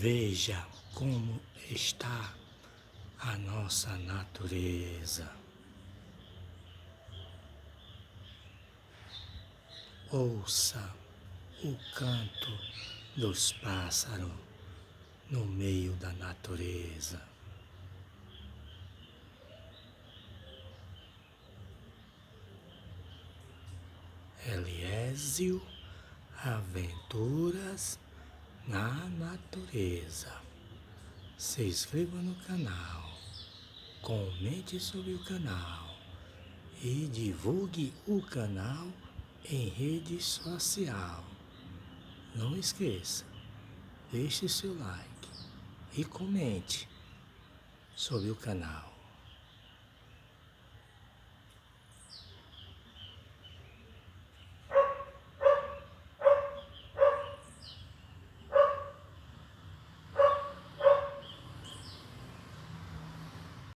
Veja como está a nossa natureza. Ouça o canto dos pássaros no meio da natureza. Eliésio, Aventuras na Natureza. Se inscreva no canal, comente sobre o canal e divulgue o canal em rede social. Não esqueça, deixe seu like e comente sobre o canal.